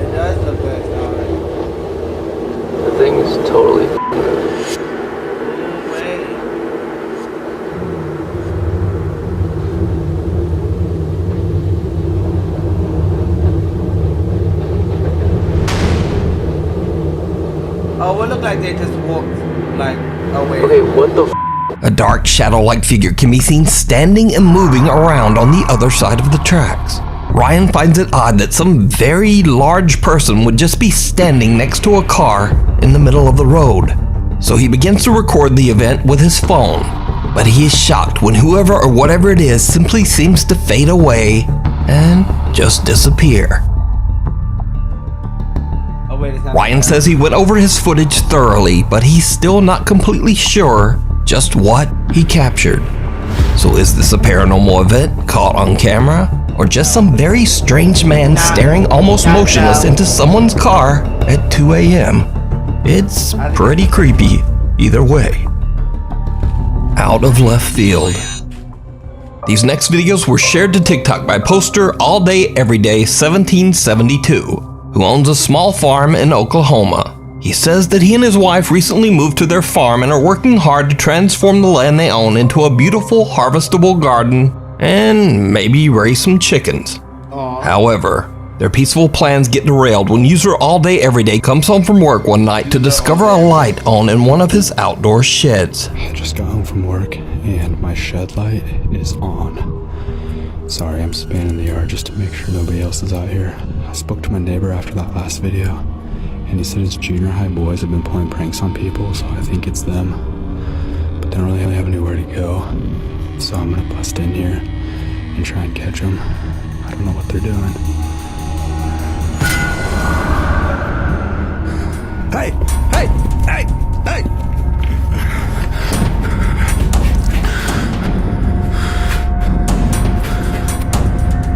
It does look good, The thing is totally f***ing Oh, it looked like they just walked, like, away. Okay, what the f***? A dark shadow-like figure can be seen standing and moving around on the other side of the tracks. Ryan finds it odd that some very large person would just be standing next to a car in the middle of the road. So he begins to record the event with his phone. But he is shocked when whoever or whatever it is simply seems to fade away and just disappear. Ryan says he went over his footage thoroughly, but he's still not completely sure just what he captured. So is this a paranormal event caught on camera? Or just some very strange man staring almost motionless into someone's car at 2 a.m.? It's pretty creepy either way. Out of left field. These next videos were shared to TikTok by poster All Day Everyday 1772. Who owns a small farm in Oklahoma. He says that he and his wife recently moved to their farm and are working hard to transform the land they own into a beautiful harvestable garden and maybe raise some chickens. However, their peaceful plans get derailed when user All Day Everyday comes home from work one night to discover a light on in one of his outdoor sheds. I just got home from work and my shed light is on. Sorry, I'm spanning the yard just to make sure nobody else is out here. I spoke to my neighbor after that last video, and he said his junior high boys have been playing pranks on people, so I think it's them. But they don't really have anywhere to go, so I'm gonna bust in here and try and catch them. I don't know what they're doing. Hey! Hey! Hey! Hey!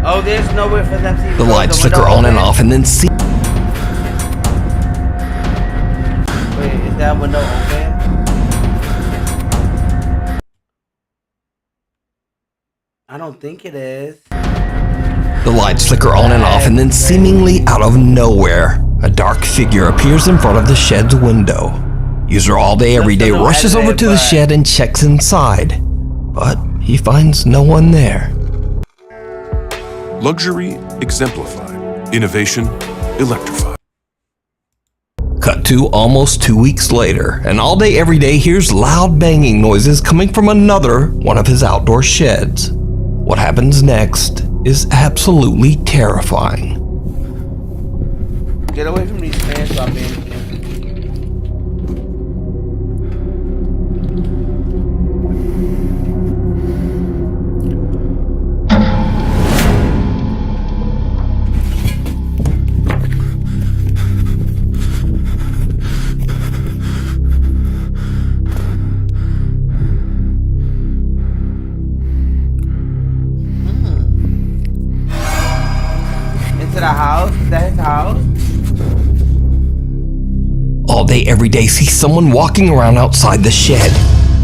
Oh, there's nowhere for them to even The lights flicker on and off and then see. Wait, is that window open? I don't think it is. The lights flicker on and off and then seemingly out of nowhere, a dark figure appears in front of the shed's window. User All Day Everyday rushes over to the shed and checks inside, but he finds no one there. Luxury exemplified. Innovation electrified. Cut to almost 2 weeks later, and All Day Every Day hears loud banging noises coming from another one of his outdoor sheds. What happens next is absolutely terrifying. Get away from these fans, stop being. Into the house? Is that his house? All Day Every Day sees someone walking around outside the shed.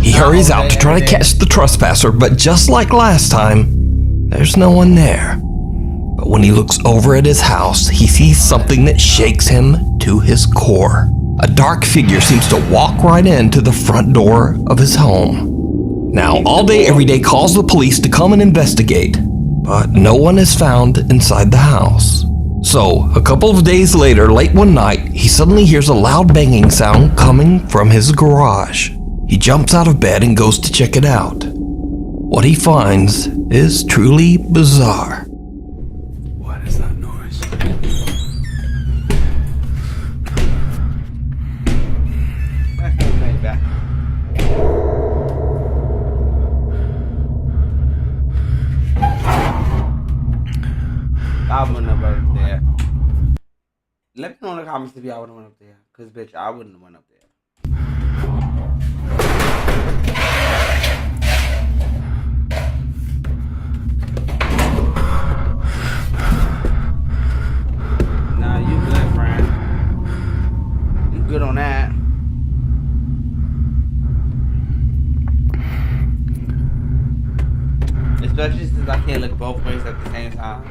He hurries out to try to catch the trespasser, but just like last time, there's no one there. But when he looks over at his house, he sees something that shakes him to his core. A dark figure seems to walk right into the front door of his home. Now, All Day Every Day calls the police to come and investigate, but no one is found inside the house. So, a couple of days later, late one night, he suddenly hears a loud banging sound coming from his garage. He jumps out of bed and goes to check it out. What he finds is truly bizarre. What is that noise? I wouldn't have went up there. Let me know in the comments if y'all would have went up there. Cause bitch, I wouldn't have went up there. Nah, you good, friend. You good on that. Especially since I can't look both ways at the same time.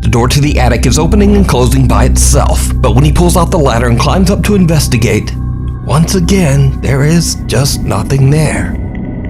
The door to the attic is opening and closing by itself, but when he pulls out the ladder and climbs up to investigate, once again, there is just nothing there.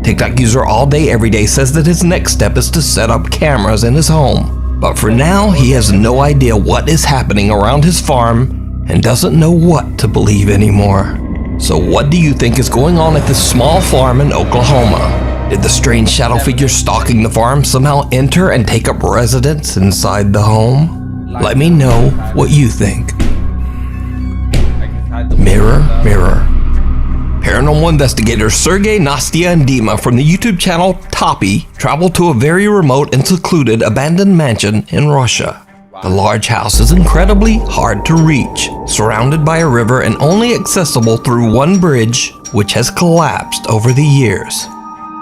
TikTok user All Day Every Day says that his next step is to set up cameras in his home. But for now, he has no idea what is happening around his farm and doesn't know what to believe anymore. So what do you think is going on at this small farm in Oklahoma? Did the strange shadow figure stalking the farm somehow enter and take up residence inside the home? Let me know what you think. Mirror, mirror. Paranormal investigators Sergey, Nastya, and Dima from the YouTube channel Toppy traveled to a very remote and secluded abandoned mansion in Russia. The large house is incredibly hard to reach, surrounded by a river and only accessible through one bridge, which has collapsed over the years.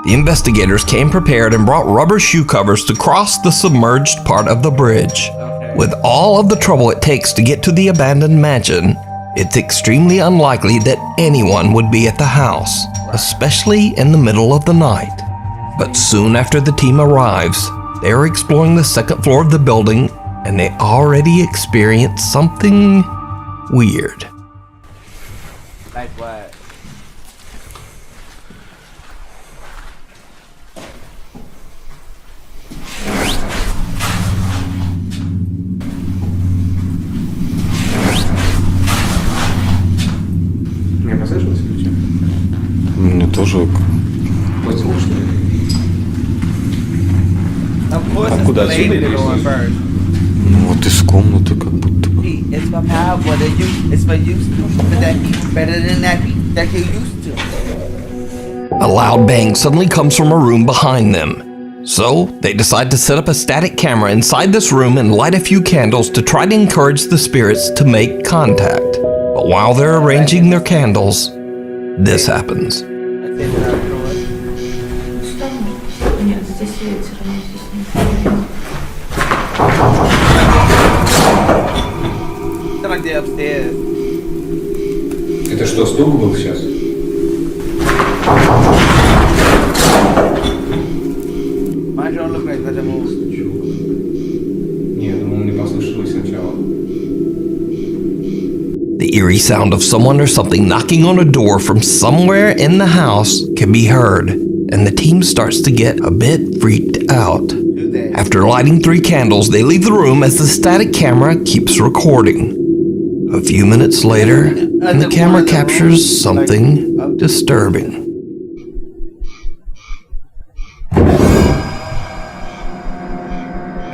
The investigators came prepared and brought rubber shoe covers to cross the submerged part of the bridge. With all of the trouble it takes to get to the abandoned mansion, it's extremely unlikely that anyone would be at the house, especially in the middle of the night. But soon after the team arrives, they are exploring the second floor of the building and they already experience something weird. Like what? Мне послышалось или что? Мне тоже... Позвук, что ли? А куда отсюда идти? Ну вот из комнаты как будто бы. It's for power, what are you? It's for use to. But that beat better than that beat that you're used to. A loud bang suddenly comes from a room behind them. So, they decide to set up a static camera inside this room and light a few candles to try to encourage the spirits to make contact. But while they're arranging their candles, this happens. Like they're upstairs. Это что, стук был сейчас? Why don't look like that move? Не, я думал, мне послышалось сначала. The eerie sound of someone or something knocking on a door from somewhere in the house can be heard, and the team starts to get a bit freaked out. After lighting 3 candles, they leave the room as the static camera keeps recording. A few minutes later, and the camera captures something disturbing.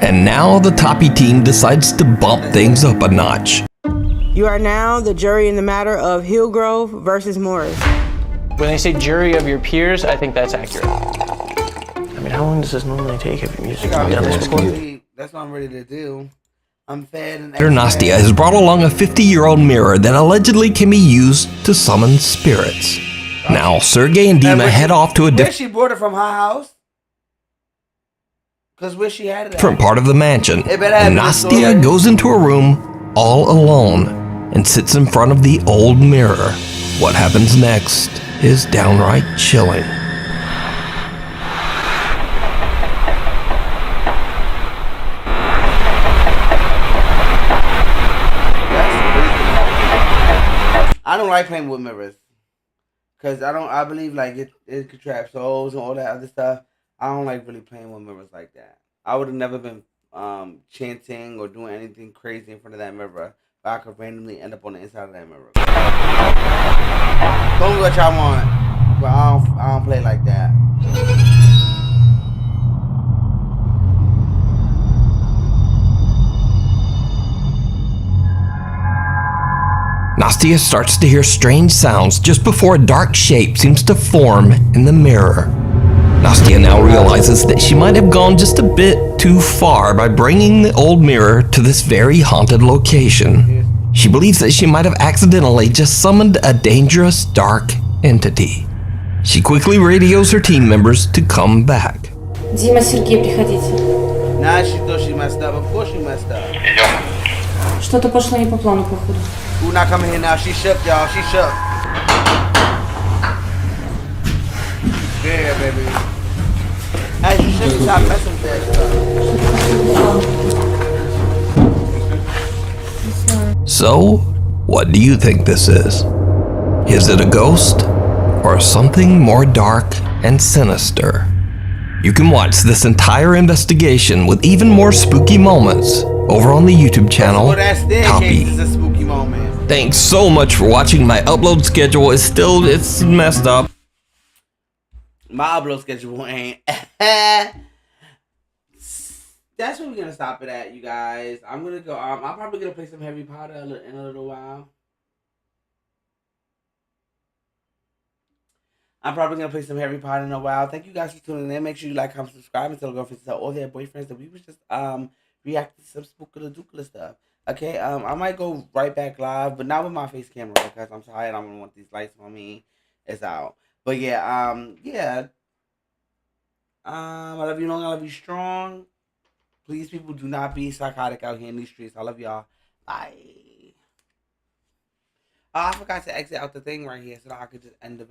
And now the Toppy team decides to bump things up a notch. You are now the jury in the matter of Hillgrove versus Morris. When they say jury of your peers, I think that's accurate. I mean, how long does this normally take if you're using That's what I'm ready to do. I'm fed and Nastia has brought along a 50-year-old mirror that allegedly can be used to summon spirits. Now, Sergey and Dima head off to a Where she brought it from, her house? Because where she had it at? different part of the mansion. And Nastia goes into a room all alone and sits in front of the old mirror. What happens next is downright chilling. I don't like playing with mirrors. Because I believe like it could trap souls and all that other stuff. I don't like really playing with mirrors like that. I would have never been chanting or doing anything crazy in front of that mirror. But I could randomly end up on the inside of that mirror. Don't do what y'all want. But I don't play like that. Nastia starts to hear strange sounds just before a dark shape seems to form in the mirror. Nastia now realizes that she might have gone just a bit too far by bringing the old mirror to this very haunted location. She believes that she might have accidentally just summoned a dangerous dark entity. She quickly radios her team members to come back. Дима, Сергей, приходите. Now she thought she messed up. Of course she messed up. Что-то пошло не по плану, походу. Who not coming here now? She shook, y'all. She shook. Yeah, baby. As you should stop messing with that stuff. So, what do you think this is? Is it a ghost or something more dark and sinister? You can watch this entire investigation with even more spooky moments over on the YouTube channel, Toppy. Thanks so much for watching. My upload schedule is it's messed up. My upload schedule ain't. That's where we're gonna stop it at, you guys. I'm gonna go. I'm probably gonna play some Harry Potter in a little while. I'm probably gonna play some Harry Potter in a while. Thank you guys for tuning in. Make sure you like, comment, subscribe, and tell girlfriends, tell all their boyfriends that we was just reacting to some spookula dookala stuff. Okay, I might go right back live, but not with my face camera because I'm tired. I'm gonna want these lights on me. It's out. But yeah, I love you long, I love you strong. Please, people, do not be psychotic out here in these streets. I love y'all. Bye. Oh, I forgot to exit out the thing right here so that I could just end the video.